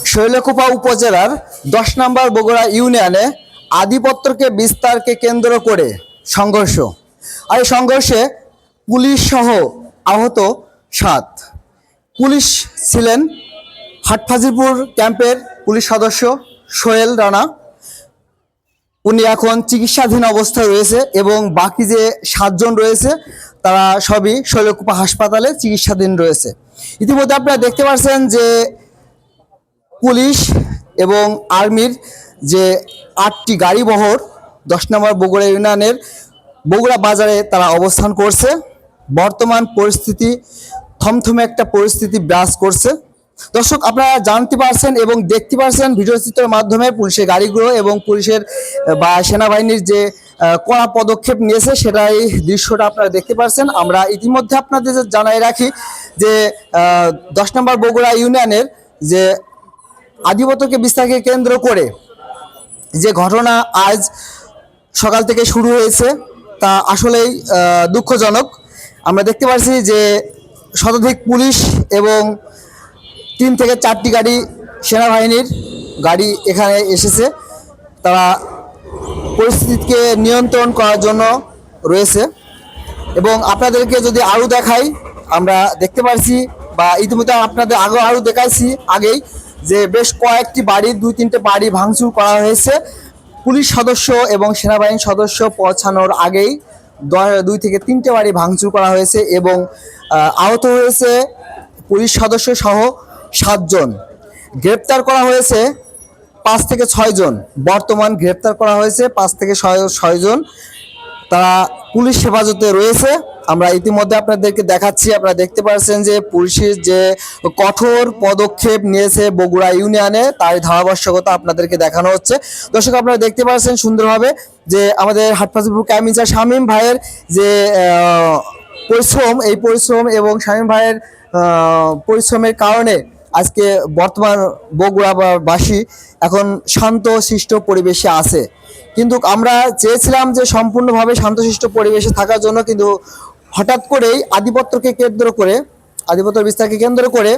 শৈলকুপা উপজেলার 10 নম্বর বগুড়া ইউনিয়নে আধিপত্যকে বিস্তারকে কেন্দ্র করে সংঘর্ষ। আর এই সংঘর্ষে পুলিশ সহ আহত 7। পুলিশ ছিলেন হাটহাজিপুর ক্যাম্পের পুলিশ সদস্য সোহেল রানা, উনি এখন চিকিৎসাধীন অবস্থায় রয়েছে এবং বাকি যে 7 জন রয়েছে তারা সবই শৈলকুপা হাসপাতালে চিকিৎসাধীন রয়েছে। ইতিমধ্যে আপনারা দেখতে পাচ্ছেন যে পুলিশ এবং আর্মির যে 8টি গাড়ি বহর 10 নম্বর বগুড়া ইউনিয়নের বগুড়া বাজারে তারা অবস্থান করছে। বর্তমান পরিস্থিতি থমথমে একটা পরিস্থিতি বিরাজ করছে। দর্শক, আপনারা জানতে পারছেন এবং দেখতে পারছেন ভিডিও চিত্রের মাধ্যমে পুলিশের গাড়িগুলো এবং পুলিশের বা সেনাবাহিনীর যে কড়া পদক্ষেপ নিয়েছে সেটাই দৃশ্যটা আপনারা দেখতে পারছেন। আমরা ইতিমধ্যে আপনাদের জানাই রাখি যে 10 নম্বর বগুড়া ইউনিয়নের যে আধিপত্যকে বিস্তারকে কেন্দ্র করে যে ঘটনা আজ সকাল থেকে শুরু হয়েছে তা আসলেই দুঃখজনক। আমরা দেখতে পাচ্ছি যে শতাধিক পুলিশ এবং 3 থেকে 4টি গাড়ি সেনাবাহিনীর গাড়ি এখানে এসেছে। তারা পরিস্থিতিকে নিয়ন্ত্রণ করার জন্য রয়েছে এবং আপনাদেরকে যদি আরও দেখাই, আমরা দেখতে পাচ্ছি বা ইতিমধ্যে আপনাদের আরও দেখাইছি আগেই যে বেশ কয়েকটি বাড়ি 2-3টে বাড়ি ভাঙচুর করা হয়েছে। পুলিশ সদস্য এবং সেনাবাহিনীর সদস্য পৌঁছানোর আগেই 2 থেকে 3টে বাড়ি ভাঙচুর করা হয়েছে এবং আহত হয়েছে পুলিশ সদস্য সহ 7 জন। গ্রেপ্তার করা হয়েছে 5 থেকে 6 জন। বর্তমান গ্রেপ্তার করা হয়েছে 5 থেকে 6 জন। তারা পুলিশ হেফাজতে রয়েছে। আমরা ইতিমধ্যে আপনাদেরকে দেখাচ্ছি, আপনারা দেখতে পাচ্ছেন যে পুলিশের যে কঠোর পদক্ষেপ নিয়েছে বগুড়া ইউনিয়নে তার ধারাবাহিকতা আপনাদেরকে দেখানো হচ্ছে। দর্শক, আপনারা দেখতে পাচ্ছেন সুন্দরভাবে যে আমাদের হাটহাজিপুর ক্যাম্প ইনচার্জ শামীম ভাইয়ের যে পরিশ্রম, এই পরিশ্রম এবং শামীম ভাইয়ের পরিশ্রমের কারণে আজকে বর্তমান বগুড়াবাসী এখন শান্তশিষ্ট পরিবেশে আছে। কিন্তু আমরা চেয়েছিলাম যে সম্পূর্ণভাবে শান্তশিষ্ট পরিবেশে থাকার জন্য, কিন্তু হঠাৎ করেই আধিপত্য বিস্তারকে কেন্দ্র করে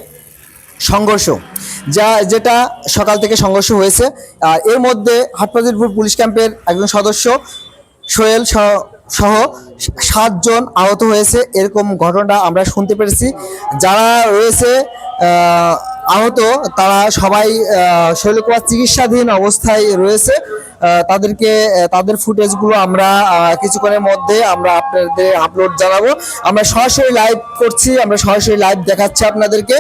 সংঘর্ষ, যেটা সকাল থেকে সংঘর্ষ হয়েছে। আর এর মধ্যে হাটহাজিপুর পুলিশ ক্যাম্পের একজন সদস্য সোহেল সহ 7 জন আহত হয়েছে, এরকম ঘটনা আমরা শুনতে পেরেছি। যারা রয়েছে আহত তারা সবাই শৈলকুপা চিকিৎসাধীন অবস্থায় রয়েছে। তাদের ফুটেজগুলো আমরা কিছুক্ষণের মধ্যে আমরা আপনাদের আপলোড জানাবো। আমরা সরাসরি লাইভ করছি, আমরা সরাসরি লাইভ দেখাচ্ছি আপনাদেরকে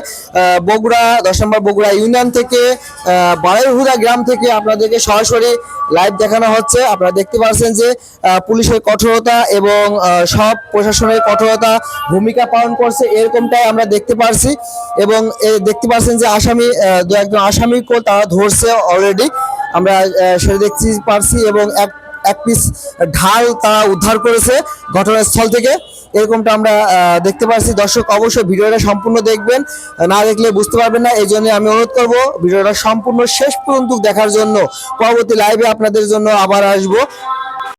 বগুড়া 10 নম্বর বগুড়া ইউনিয়ন থেকে, বাড়াইহুদা গ্রাম থেকে আপনাদেরকে সরাসরি লাইভ দেখানো হচ্ছে। আপনারা দেখতে পাচ্ছেন যে পুলিশের কঠোরতা এবং সব প্রশাসনের কঠোরতা ভূমিকা পালন করছে, এরকমটাই আমরা দেখতে পারছি। এবং দেখতে পাচ্ছেন যে আসামি 2-1জন আসামিকেও তারা ধরছে অলরেডি, আমরা সেটা দেখতে পারছি। এবং এক পিস ঢাল তারা উদ্ধার করেছে ঘটনাস্থল থেকে, এরকমটা আমরা দেখতে পাচ্ছি। দর্শক, অবশ্যই ভিডিওটা সম্পূর্ণ দেখবেন, না দেখলে বুঝতে পারবেন না। এই জন্য আমি অনুরোধ করব ভিডিওটা সম্পূর্ণ শেষ পর্যন্ত দেখার জন্য। পরবর্তী লাইভে আপনাদের জন্য আবার আসবো।